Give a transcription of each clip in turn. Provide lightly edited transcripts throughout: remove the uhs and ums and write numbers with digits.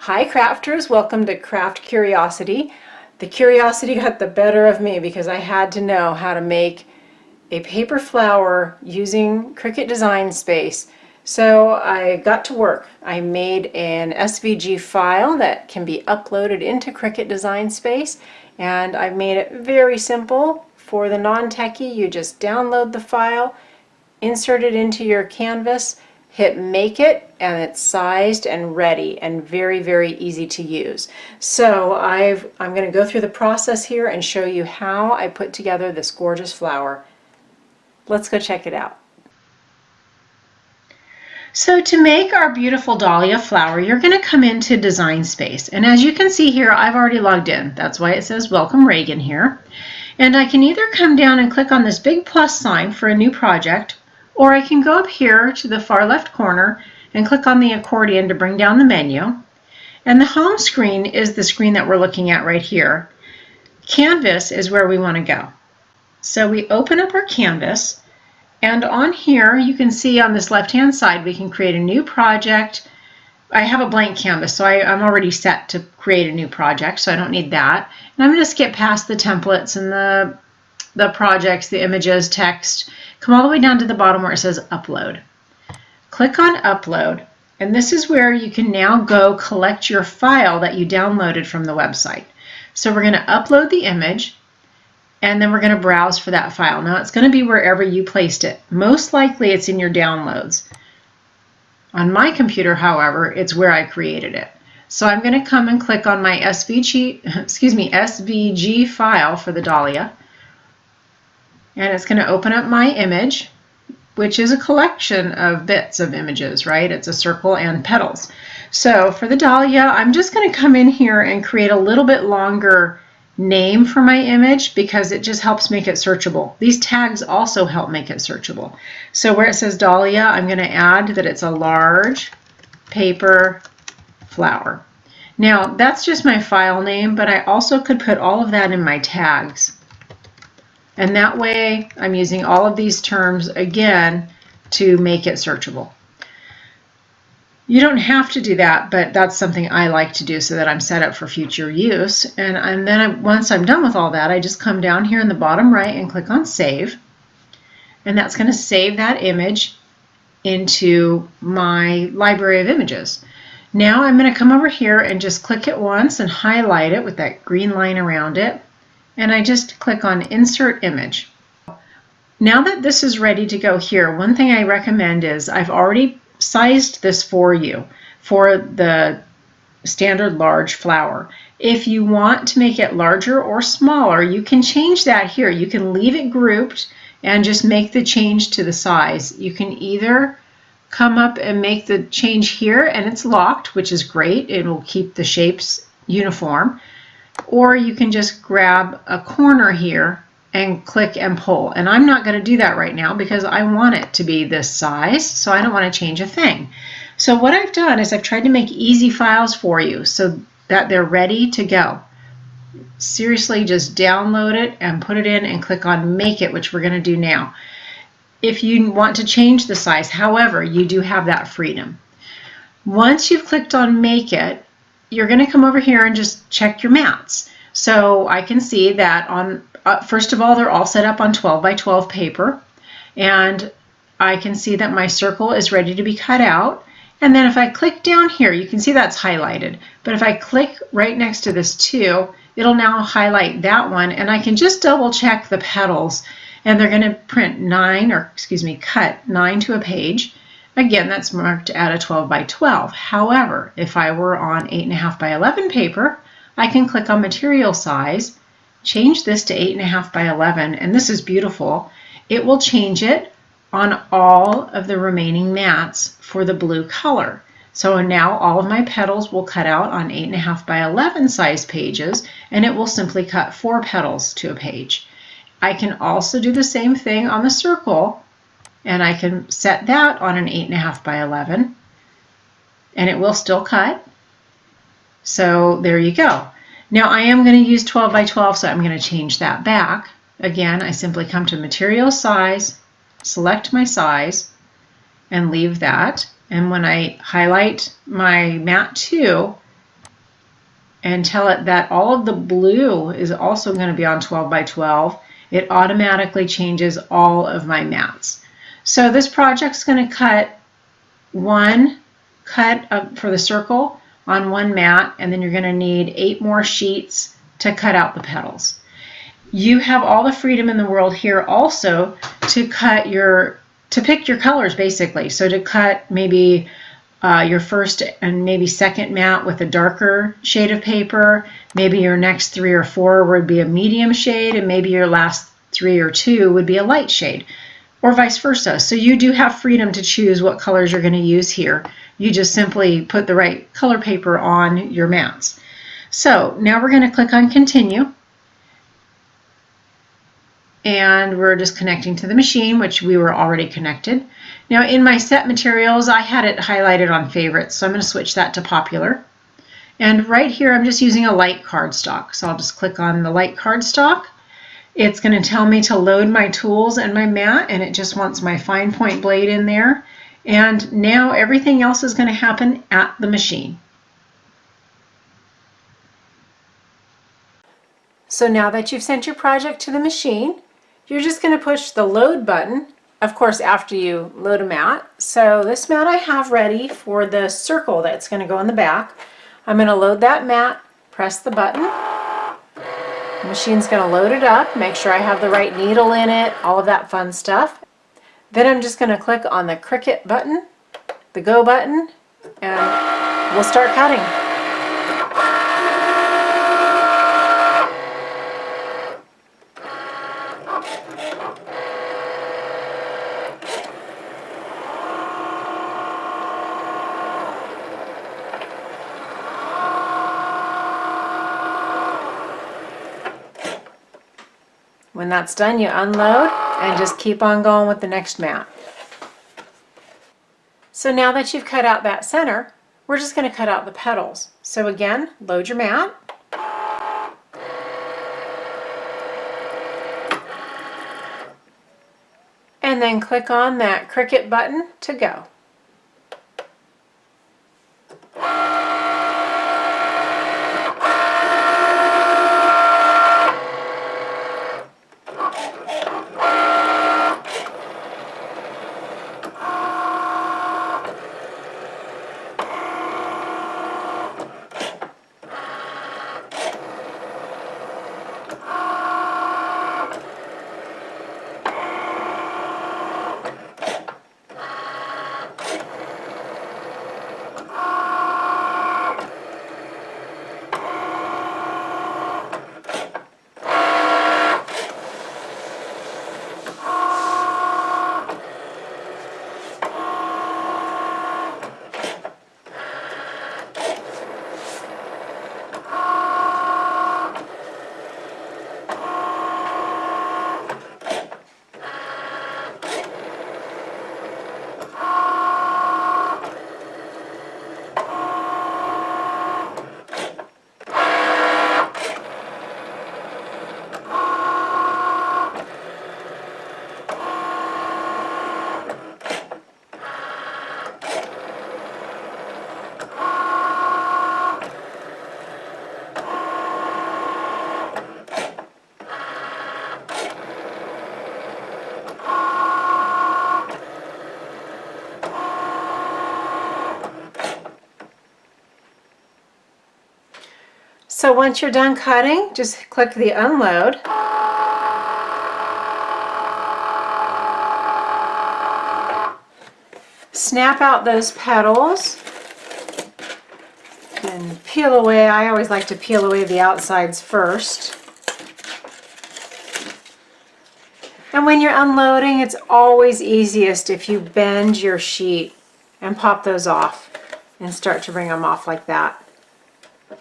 Hi crafters, welcome to Craft Curiosity. The curiosity got the better of me because I had to know how to make a paper flower using Cricut Design Space. So I got to work. I made an SVG file that can be uploaded into Cricut Design Space, and I've made it very simple. For the non-techie, you just download the file, insert it into your canvas, hit make it, and it's sized and ready and very, very easy to use. So I'm going to go through the process here and show you how I put together this gorgeous flower. Let's go check it out. So to make our beautiful dahlia flower, you're going to come into Design Space. And as you can see here, I've already logged in. That's why it says Welcome Reagan here. And I can either come down and click on this big plus sign for a new project, or I can go up here to the far left corner and click on the accordion to bring down the menu. And the home screen is the screen that we're looking at right here. Canvas is where we want to go. So we open up our canvas, and on here you can see on this left hand side we can create a new project. I have a blank canvas, so I'm already set to create a new project, so I don't need that. And I'm going to skip past the templates and the projects, the images, text. Come all the way down to the bottom where it says Upload. Click on Upload, and this is where you can now go collect your file that you downloaded from the website. So we're going to upload the image, and then we're going to browse for that file. Now it's going to be wherever you placed it. Most likely it's in your downloads. On my computer, however, it's where I created it. So I'm going to come and click on my SVG file for the dahlia. And it's going to open up my image, which is a collection of bits of images, right? It's a circle and petals. So for the dahlia, I'm just going to come in here and create a little bit longer name for my image because it just helps make it searchable. These tags also help make it searchable. So where it says dahlia, I'm going to add that it's a large paper flower. Now that's just my file name, but I also could put all of that in my tags. And that way I'm using all of these terms again to make it searchable. You don't have to do that, but that's something I like to do so that I'm set up for future use. And then once I'm done with all that, I just come down here in the bottom right and click on Save. And that's going to save that image into my library of images. Now I'm going to come over here and just click it once and highlight it with that green line around it. And I just click on Insert Image. Now that this is ready to go here, one thing I recommend is I've already sized this for you for the standard large flower. If you want to make it larger or smaller, you can change that here. You can leave it grouped and just make the change to the size. You can either come up and make the change here and it's locked, which is great. It will keep the shapes uniform. Or you can just grab a corner here and click and pull. And I'm not going to do that right now because I want it to be this size, so I don't want to change a thing. So what I've done is I've tried to make easy files for you so that they're ready to go. Seriously, just download it and put it in and click on Make It, which we're going to do now. If you want to change the size, however, you do have that freedom. Once you've clicked on Make It, you're going to come over here and just check your mats. So I can see that on, first of all, they're all set up on 12 by 12 paper. And I can see that my circle is ready to be cut out. And then if I click down here, you can see that's highlighted. But if I click right next to this 2, it'll now highlight that one. And I can just double check the petals. And they're going to cut 9 to a page. Again, that's marked at a 12 by 12. However, if I were on 8.5 by 11 paper, I can click on material size, change this to 8.5 by 11, and this is beautiful. It will change it on all of the remaining mats for the blue color. So now all of my petals will cut out on 8.5 by 11 size pages, and it will simply cut 4 petals to a page. I can also do the same thing on the circle, and I can set that on an 8.5 by 11, and it will still cut. So there you go. Now I am going to use 12 by 12, so I'm going to change that back. Again, I simply come to Material Size, select my size, and leave that. And when I highlight my mat 2, and tell it that all of the blue is also going to be on 12 by 12, it automatically changes all of my mats. So this project's going to cut one cut up for the circle on one mat, and then you're going to need 8 more sheets to cut out the petals. You have all the freedom in the world here also to pick your colors basically. So to cut maybe your first and maybe second mat with a darker shade of paper, maybe your next 3 or 4 would be a medium shade, and maybe your last 3 or 2 would be a light shade, or vice versa. So you do have freedom to choose what colors you're going to use here. You just simply put the right color paper on your mats. So now we're going to click on continue, and we're just connecting to the machine, which we were already connected. Now in my set materials, I had it highlighted on favorites, so I'm going to switch that to popular. And right here, I'm just using a light cardstock. So I'll just click on the light cardstock. It's going to tell me to load my tools and my mat, and it just wants my fine point blade in there. And now everything else is going to happen at the machine. So now that you've sent your project to the machine, you're just going to push the load button, of course after you load a mat. So this mat I have ready for the circle that's going to go in the back. I'm going to load that mat, press the button. The machine's going to load it up, make sure I have the right needle in it, all of that fun stuff. Then I'm just going to click on the Cricut button, the go button, and we'll start cutting. When that's done, you unload and just keep on going with the next mat. So now that you've cut out that center, we're just going to cut out the petals. So again, load your mat. And then click on that Cricut button to go. So once you're done cutting, just click the unload. Snap out those petals and peel away. I always like to peel away the outsides first. And when you're unloading, it's always easiest if you bend your sheet and pop those off and start to bring them off like that.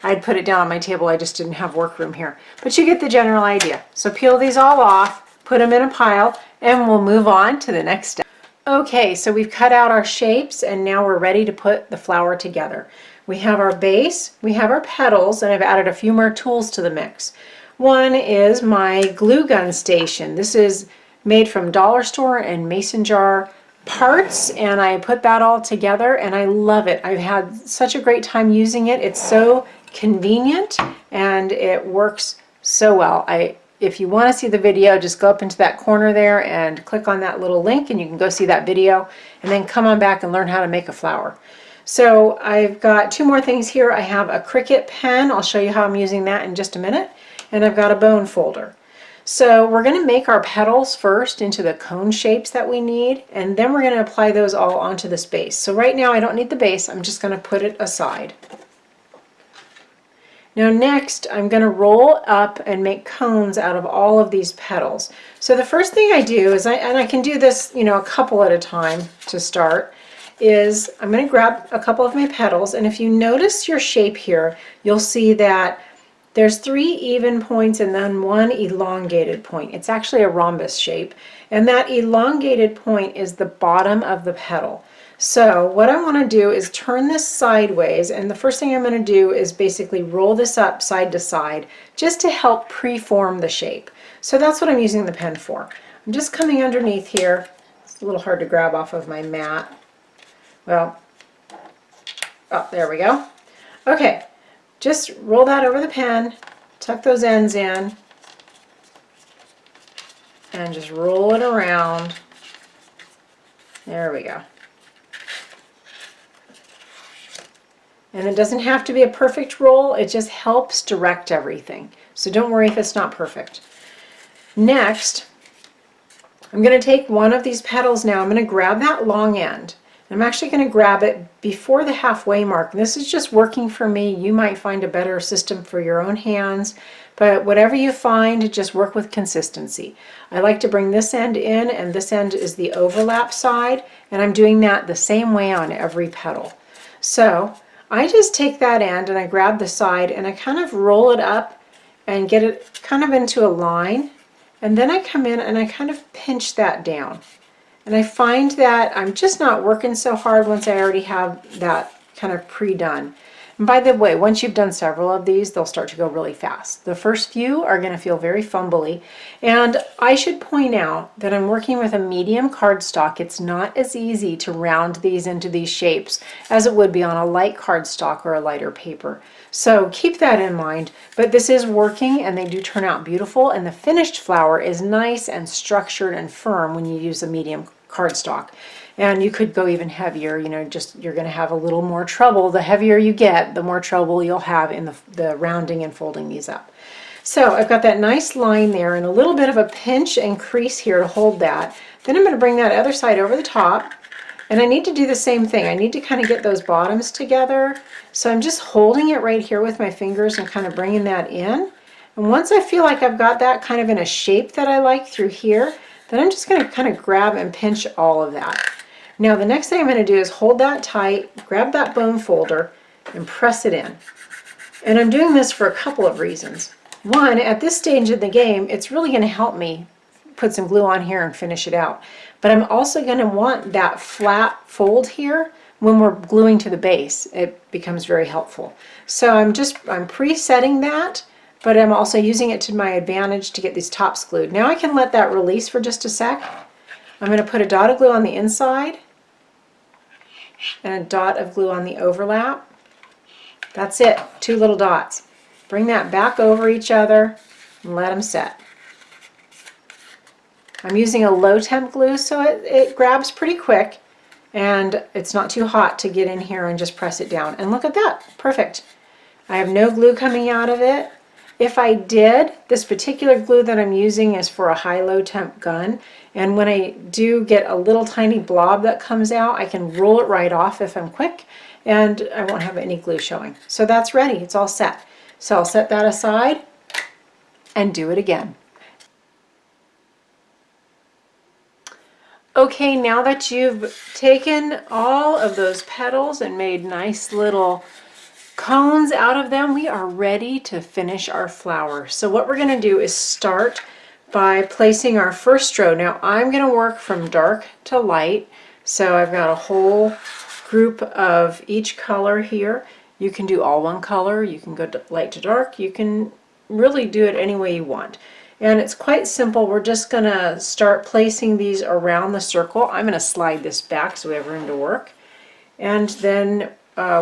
I'd put it down on my table, I just didn't have workroom here. But you get the general idea. So peel these all off, put them in a pile, and we'll move on to the next step. Okay, so we've cut out our shapes and now we're ready to put the flower together. We have our base, we have our petals, and I've added a few more tools to the mix. One is my glue gun station. This is made from dollar store and mason jar parts, and I put that all together and I love it. I've had such a great time using it. It's so convenient and it works so well. If you want to see the video, just go up into that corner there and click on that little link and you can go see that video, and then come on back and learn how to make a flower. So I've got two more things here. I have a Cricut pen. I'll show you how I'm using that in just a minute. And I've got a bone folder. So we're going to make our petals first into the cone shapes that we need, and then we're going to apply those all onto this base. So right now I don't need the base. I'm just going to put it aside. Now next, I'm going to roll up and make cones out of all of these petals. So the first thing I do is, and I can do this, you know, a couple at a time to start, is I'm going to grab a couple of my petals, and if you notice your shape here, you'll see that there's 3 even points and then 1 elongated point. It's actually a rhombus shape, and that elongated point is the bottom of the petal. So what I want to do is turn this sideways, and the first thing I'm going to do is basically roll this up side to side just to help pre-form the shape. So that's what I'm using the pen for. I'm just coming underneath here. It's a little hard to grab off of my mat. Well, oh, there we go. Okay, just roll that over the pen, tuck those ends in, and just roll it around. There we go. And it doesn't have to be a perfect roll, it just helps direct everything. So don't worry if it's not perfect. Next, I'm going to take one of these petals now. I'm going to grab that long end. I'm actually going to grab it before the halfway mark. This is just working for me. You might find a better system for your own hands, but whatever you find, just work with consistency. I like to bring this end in, and this end is the overlap side, and I'm doing that the same way on every petal. So I just take that end and I grab the side and I kind of roll it up and get it kind of into a line, and then I come in and I kind of pinch that down. And I find that I'm just not working so hard once I already have that kind of pre-done. And by the way, once you've done several of these, they'll start to go really fast. The first few are going to feel very fumbly. And I should point out that I'm working with a medium cardstock. It's not as easy to round these into these shapes as it would be on a light cardstock or a lighter paper. So keep that in mind. But this is working and they do turn out beautiful. And the finished flower is nice and structured and firm when you use a medium cardstock. And you could go even heavier, you know, just you're going to have a little more trouble. The heavier you get, the more trouble you'll have in the rounding and folding these up. So I've got that nice line there and a little bit of a pinch and crease here to hold that. Then I'm going to bring that other side over the top, and I need to do the same thing. I need to kind of get those bottoms together. So I'm just holding it right here with my fingers and kind of bringing that in. And once I feel like I've got that kind of in a shape that I like through here, then I'm just going to kind of grab and pinch all of that. Now the next thing I'm going to do is hold that tight, grab that bone folder, and press it in. And I'm doing this for a couple of reasons. One, at this stage of the game, it's really going to help me put some glue on here and finish it out. But I'm also going to want that flat fold here when we're gluing to the base. It becomes very helpful. So I'm presetting that, but I'm also using it to my advantage to get these tops glued. Now I can let that release for just a sec. I'm going to put a dot of glue on the inside and a dot of glue on the overlap. That's it, 2 little dots. Bring that back over each other and let them set. I'm using a low temp glue so it grabs pretty quick and it's not too hot to get in here and just press it down. And look at that, perfect. I have no glue coming out of it. If I did, this particular glue that I'm using is for a high-low temp gun, and when I do get a little tiny blob that comes out, I can roll it right off if I'm quick, and I won't have any glue showing. So that's ready, it's all set. So I'll set that aside and do it again. Okay, now that you've taken all of those petals and made nice little cones out of them, we are ready to finish our flower. So what we're going to do is start by placing our first row. Now I'm going to work from dark to light, so I've got a whole group of each color here. You can do all one color, you can go light to dark, you can really do it any way you want. And it's quite simple. We're just going to start placing these around the circle. I'm going to slide this back so we have room to work. And then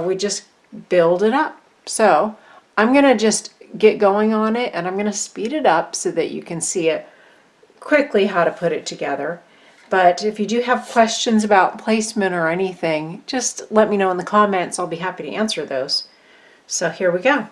we just build it up. So I'm going to just get going on it, and I'm going to speed it up so that you can see it quickly how to put it together. But if you do have questions about placement or anything, just let me know in the comments. I'll be happy to answer those. So here we go.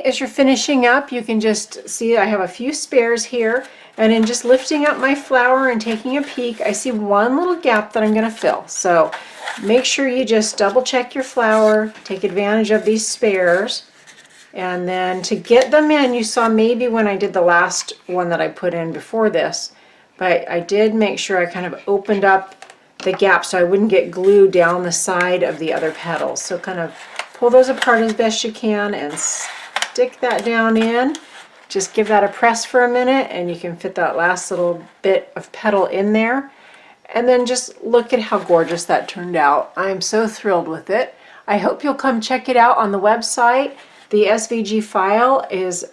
As you're finishing up, you can just see I have a few spares here, and in just lifting up my flower and taking a peek, I see one little gap that I'm going to fill. So make sure you just double check your flower, take advantage of these spares, and then to get them in, you saw maybe when I did the last one that I put in before this, but I did make sure I kind of opened up the gap so I wouldn't get glue down the side of the other petals. So kind of pull those apart as best you can and stick that down in. Just give that a press for a minute and you can fit that last little bit of petal in there. And then just look at how gorgeous that turned out. I am so thrilled with it. I hope you'll come check it out on the website. The SVG file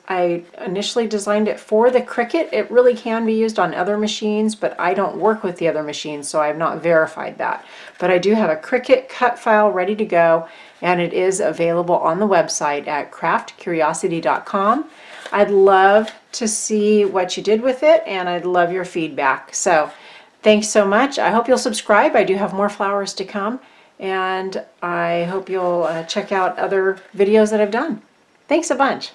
I initially designed it for the Cricut. It really can be used on other machines, but I don't work with the other machines, so I have not verified that. But I do have a Cricut cut file ready to go, and it is available on the website at craftcuriosity.com. I'd love to see what you did with it, and I'd love your feedback. So thanks so much. I hope you'll subscribe. I do have more flowers to come, and I hope you'll check out other videos that I've done. Thanks a bunch.